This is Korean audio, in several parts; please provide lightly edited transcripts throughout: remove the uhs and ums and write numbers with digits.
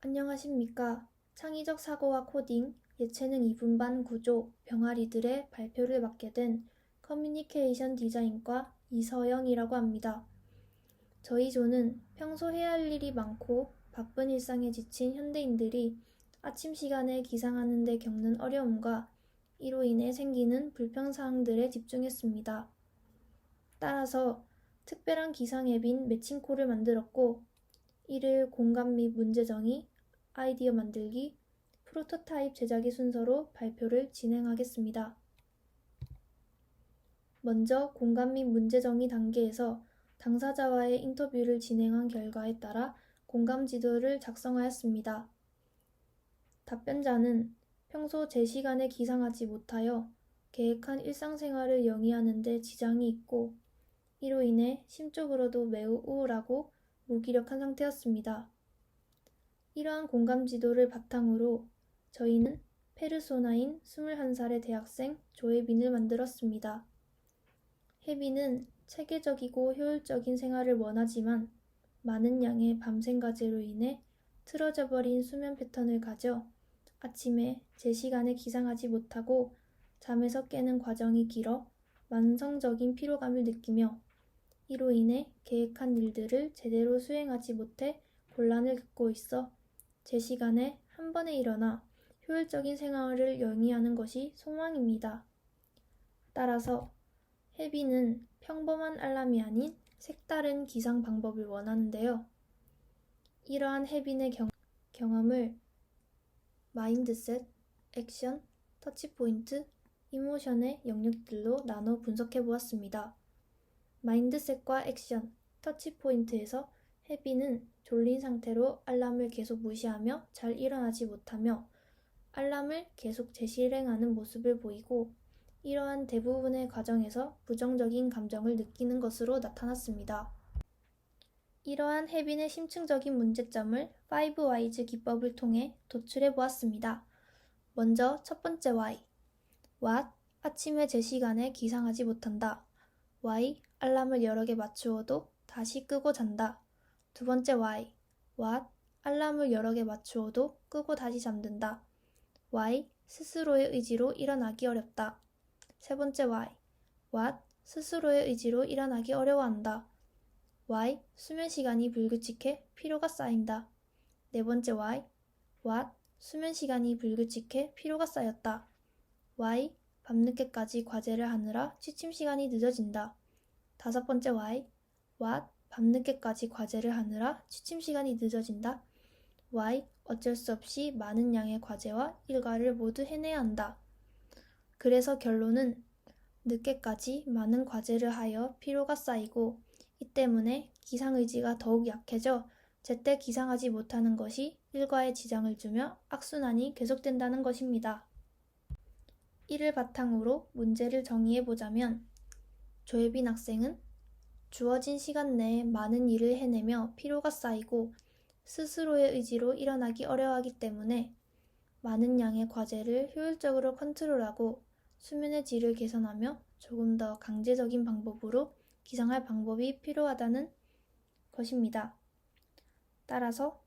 안녕하십니까. 창의적 사고와 코딩, 예체능 2분반 구조, 병아리들의 발표를 맡게 된 커뮤니케이션 디자인과 이서영이라고 합니다. 저희 조는 평소 해야 할 일이 많고 바쁜 일상에 지친 현대인들이 아침 시간에 기상하는 데 겪는 어려움과 이로 인해 생기는 불평사항들에 집중했습니다. 따라서 특별한 기상 앱인 매칭콜을 만들었고, 이를 공감 및 문제 정의, 아이디어 만들기, 프로토타입 제작의 순서로 발표를 진행하겠습니다. 먼저 공감 및 문제 정의 단계에서 당사자와의 인터뷰를 진행한 결과에 따라 공감 지도를 작성하였습니다. 답변자는 평소 제 시간에 기상하지 못하여 계획한 일상생활을 영위하는 데 지장이 있고, 이로 인해 심적으로도 매우 우울하고 무기력한 상태였습니다. 이러한 공감 지도를 바탕으로 저희는 페르소나인 21살의 대학생 조혜빈을 만들었습니다. 혜빈은 체계적이고 효율적인 생활을 원하지만 많은 양의 밤샘 과제로 인해 틀어져 버린 수면 패턴을 가져 아침에 제 시간에 기상하지 못하고 잠에서 깨는 과정이 길어 만성적인 피로감을 느끼며, 이로 인해 계획한 일들을 제대로 수행하지 못해 곤란을 겪고 있어 제 시간에 한 번에 일어나 효율적인 생활을 영위하는 것이 소망입니다. 따라서 혜빈은 평범한 알람이 아닌 색다른 기상 방법을 원하는데요. 이러한 혜빈의 경험을 마인드셋, 액션, 터치포인트, 이모션의 영역들로 나눠 분석해 보았습니다. 마인드셋과 액션, 터치포인트에서 혜빈은 졸린 상태로 알람을 계속 무시하며 잘 일어나지 못하며 알람을 계속 재실행하는 모습을 보이고, 이러한 대부분의 과정에서 부정적인 감정을 느끼는 것으로 나타났습니다. 이러한 혜빈의 심층적인 문제점을 5Whys 기법을 통해 도출해 보았습니다. 먼저 첫 번째 Why. What? 아침에 제 시간에 기상하지 못한다. Why? 알람을 여러 개 맞추어도 다시 끄고 잔다. 두 번째 Why. What? 알람을 여러 개 맞추어도 끄고 다시 잠든다. Why? 스스로의 의지로 일어나기 어렵다. 세 번째 Why. What? 스스로의 의지로 일어나기 어려워한다. Why? 수면 시간이 불규칙해 피로가 쌓인다. 네 번째 Why. What? 수면 시간이 불규칙해 피로가 쌓였다. Why? 밤늦게까지 과제를 하느라 취침 시간이 늦어진다. 다섯 번째 Why. What? 밤늦게까지 과제를 하느라 취침 시간이 늦어진다. Why? 어쩔 수 없이 많은 양의 과제와 일과를 모두 해내야 한다. 그래서 결론은 늦게까지 많은 과제를 하여 피로가 쌓이고, 이 때문에 기상의지가 더욱 약해져 제때 기상하지 못하는 것이 일과에 지장을 주며 악순환이 계속된다는 것입니다. 이를 바탕으로 문제를 정의해보자면, 조혜빈 학생은 주어진 시간 내에 많은 일을 해내며 피로가 쌓이고 스스로의 의지로 일어나기 어려워하기 때문에 많은 양의 과제를 효율적으로 컨트롤하고 수면의 질을 개선하며 조금 더 강제적인 방법으로 기상할 방법이 필요하다는 것입니다. 따라서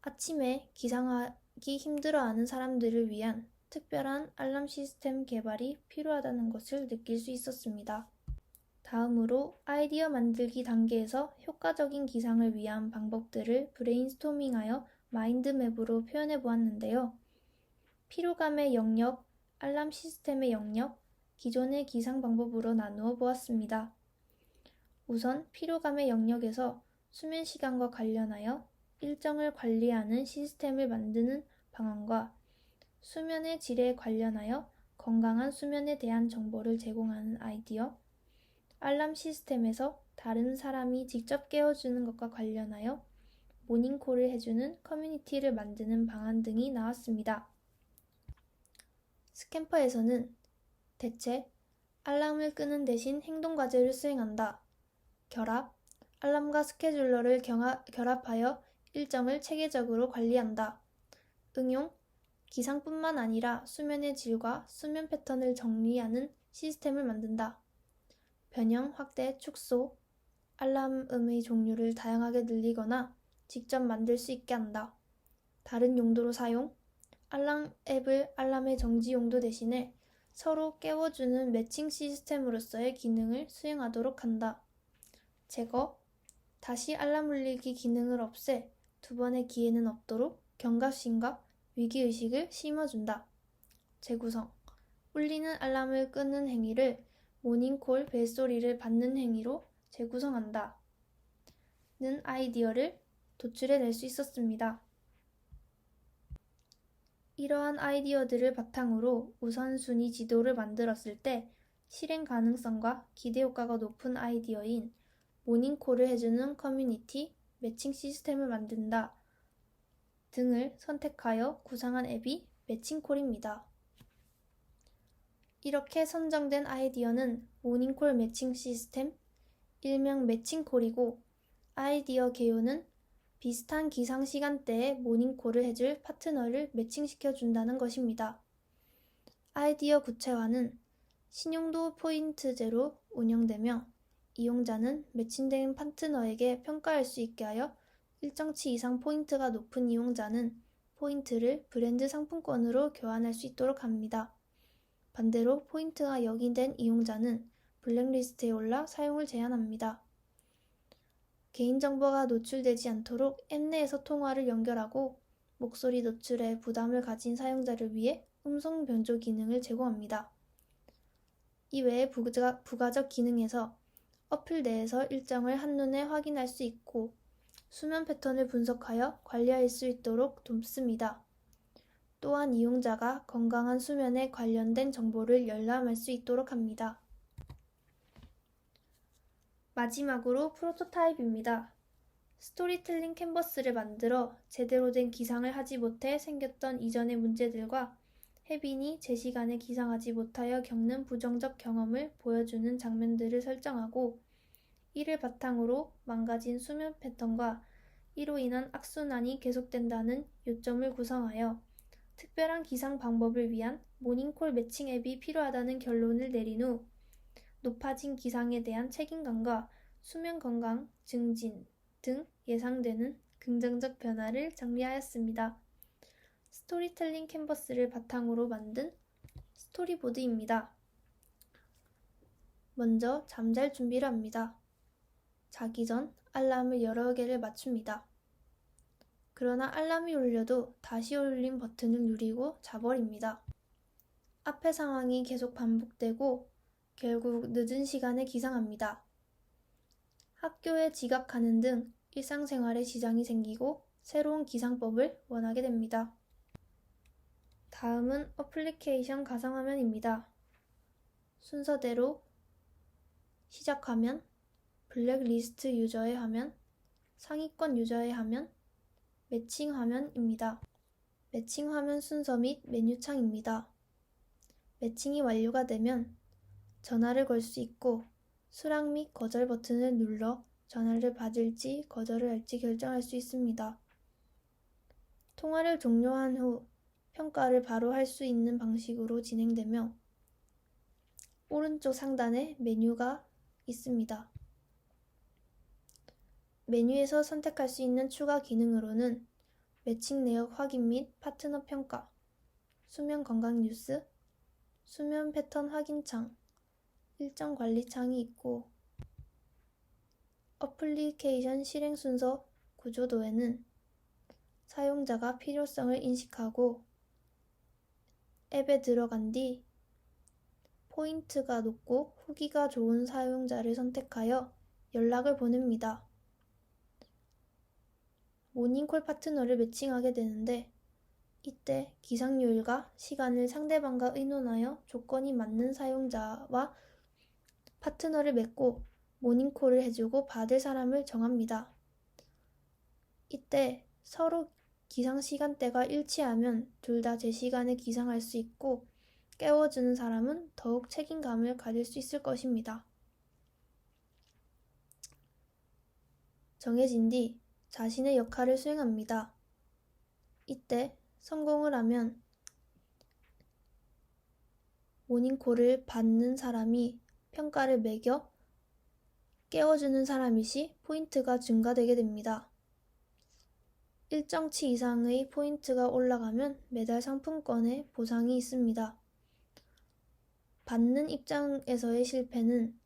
아침에 기상하기 힘들어하는 사람들을 위한 특별한 알람 시스템 개발이 필요하다는 것을 느낄 수 있었습니다. 다음으로 아이디어 만들기 단계에서 효과적인 기상을 위한 방법들을 브레인스토밍하여 마인드맵으로 표현해 보았는데요. 피로감의 영역, 알람 시스템의 영역, 기존의 기상 방법으로 나누어 보았습니다. 우선 피로감의 영역에서 수면 시간과 관련하여 일정을 관리하는 시스템을 만드는 방안과 수면의 질에 관련하여 건강한 수면에 대한 정보를 제공하는 아이디어, 알람 시스템에서 다른 사람이 직접 깨워주는 것과 관련하여 모닝콜을 해주는 커뮤니티를 만드는 방안 등이 나왔습니다. 스캠퍼에서는 대체, 알람을 끄는 대신 행동과제를 수행한다. 결합, 알람과 스케줄러를 결합하여 일정을 체계적으로 관리한다. 응용, 기상뿐만 아니라 수면의 질과 수면 패턴을 정리하는 시스템을 만든다. 변형, 확대, 축소, 알람음의 종류를 다양하게 늘리거나 직접 만들 수 있게 한다. 다른 용도로 사용, 알람 앱을 알람의 정지 용도 대신에 서로 깨워주는 매칭 시스템으로서의 기능을 수행하도록 한다. 제거, 다시 알람 울리기 기능을 없애 두 번의 기회는 없도록 경각심과 위기의식을 심어준다. 재구성, 울리는 알람을 끄는 행위를 모닝콜 벨소리를 받는 행위로 재구성한다. 는 아이디어를 도출해낼 수 있었습니다. 이러한 아이디어들을 바탕으로 우선순위 지도를 만들었을 때 실행 가능성과 기대 효과가 높은 아이디어인 모닝콜을 해주는 커뮤니티 매칭 시스템을 만든다 등을 선택하여 구상한 앱이 매칭콜입니다. 이렇게 선정된 아이디어는 모닝콜 매칭 시스템, 일명 매칭콜이고 아이디어 개요는 비슷한 기상 시간대에 모닝콜을 해줄 파트너를 매칭시켜준다는 것입니다. 아이디어 구체화는 신용도 포인트제로 운영되며 이용자는 매칭된 파트너에게 평가할 수 있게 하여 일정치 이상 포인트가 높은 이용자는 포인트를 브랜드 상품권으로 교환할 수 있도록 합니다. 반대로 포인트가 역이된 이용자는 블랙리스트에 올라 사용을 제한합니다. 개인정보가 노출되지 않도록 앱 내에서 통화를 연결하고 목소리 노출에 부담을 가진 사용자를 위해 음성 변조 기능을 제공합니다. 이외에 부가적 기능에서 어플 내에서 일정을 한눈에 확인할 수 있고 수면 패턴을 분석하여 관리할 수 있도록 돕습니다. 또한 이용자가 건강한 수면에 관련된 정보를 열람할 수 있도록 합니다. 마지막으로 프로토타입입니다. 스토리텔링 캔버스를 만들어 제대로 된 기상을 하지 못해 생겼던 이전의 문제들과 혜빈이 제 시간에 기상하지 못하여 겪는 부정적 경험을 보여주는 장면들을 설정하고 이를 바탕으로 망가진 수면 패턴과 이로 인한 악순환이 계속된다는 요점을 구성하여 특별한 기상 방법을 위한 모닝콜 매칭 앱이 필요하다는 결론을 내린 후 높아진 기상에 대한 책임감과 수면 건강 증진 등 예상되는 긍정적 변화를 정리하였습니다. 스토리텔링 캔버스를 바탕으로 만든 스토리보드입니다. 먼저 잠잘 준비를 합니다. 자기 전 알람을 여러 개를 맞춥니다. 그러나 알람이 울려도 다시 울림 버튼을 누르고 자버립니다. 앞의 상황이 계속 반복되고 결국 늦은 시간에 기상합니다. 학교에 지각하는 등 일상생활에 지장이 생기고 새로운 기상법을 원하게 됩니다. 다음은 어플리케이션 가상화면입니다. 순서대로 시작화면, 블랙리스트 유저의 화면, 상위권 유저의 화면, 매칭 화면입니다. 매칭 화면 순서 및 메뉴창입니다. 매칭이 완료가 되면 전화를 걸 수 있고 수락 및 거절 버튼을 눌러 전화를 받을지 거절을 할지 결정할 수 있습니다. 통화를 종료한 후 평가를 바로 할 수 있는 방식으로 진행되며 오른쪽 상단에 메뉴가 있습니다. 메뉴에서 선택할 수 있는 추가 기능으로는 매칭 내역 확인 및 파트너 평가, 수면 건강 뉴스, 수면 패턴 확인 창, 일정 관리 창이 있고 어플리케이션 실행 순서 구조도에는 사용자가 필요성을 인식하고 앱에 들어간 뒤 포인트가 높고 후기가 좋은 사용자를 선택하여 연락을 보냅니다. 모닝콜 파트너를 매칭하게 되는데 이때 기상요일과 시간을 상대방과 의논하여 조건이 맞는 사용자와 파트너를 맺고 모닝콜을 해주고 받을 사람을 정합니다. 이때 서로 기상 시간대가 일치하면 둘 다 제 시간에 기상할 수 있고 깨워주는 사람은 더욱 책임감을 가질 수 있을 것입니다. 정해진 뒤 자신의 역할을 수행합니다. 이때 성공을 하면 모닝콜을 받는 사람이 평가를 매겨 깨워주는 사람이 시 포인트가 증가되게 됩니다. 일정치 이상의 포인트가 올라가면 매달 상품권에 보상이 있습니다. 받는 입장에서의 실패는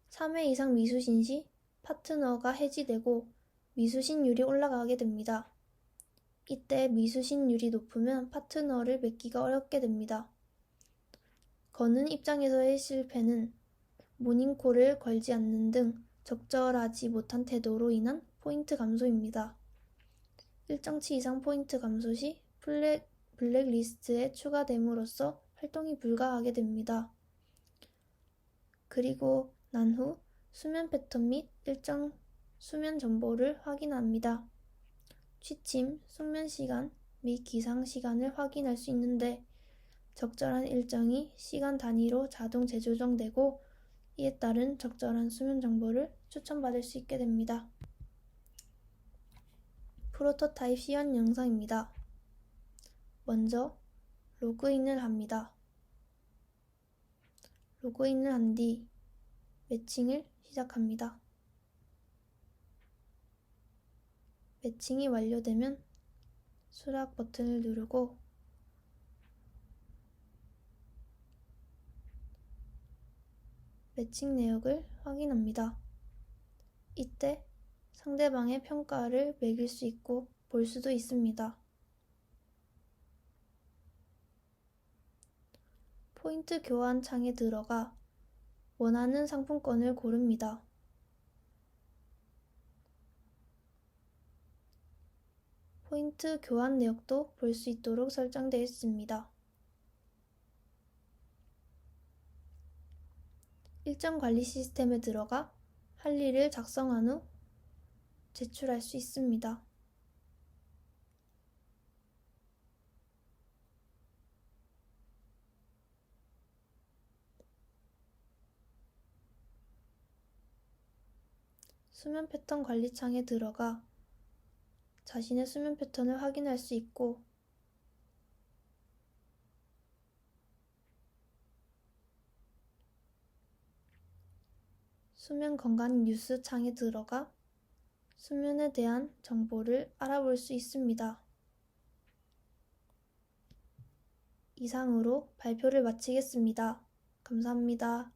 3회 이상 미수신 시 파트너가 해지되고 미수신율이 올라가게 됩니다. 이때 미수신율이 높으면 파트너를 맺기가 어렵게 됩니다. 거는 입장에서의 실패는 모닝콜을 걸지 않는 등 적절하지 못한 태도로 인한 포인트 감소입니다. 일정치 이상 포인트 감소 시 블랙리스트에 추가됨으로써 활동이 불가하게 됩니다. 그리고 난 후 수면 패턴 및 일정 수면 정보를 확인합니다. 취침, 숙면 시간 및 기상 시간을 확인할 수 있는데 적절한 일정이 시간 단위로 자동 재조정되고 이에 따른 적절한 수면 정보를 추천받을 수 있게 됩니다. 프로토타입 시연 영상입니다. 먼저 로그인을 합니다. 로그인을 한 뒤 매칭을 시작합니다. 매칭이 완료되면 수락 버튼을 누르고 매칭 내역을 확인합니다. 이때 상대방의 평가를 매길 수 있고 볼 수도 있습니다. 포인트 교환 창에 들어가 원하는 상품권을 고릅니다. 포인트 교환 내역도 볼 수 있도록 설정되어 있습니다. 일정 관리 시스템에 들어가 할일을 작성한 후 제출할 수 있습니다. 수면 패턴 관리 창에 들어가 자신의 수면 패턴을 확인할 수 있고 수면 건강 뉴스 창에 들어가 수면에 대한 정보를 알아볼 수 있습니다. 이상으로 발표를 마치겠습니다. 감사합니다.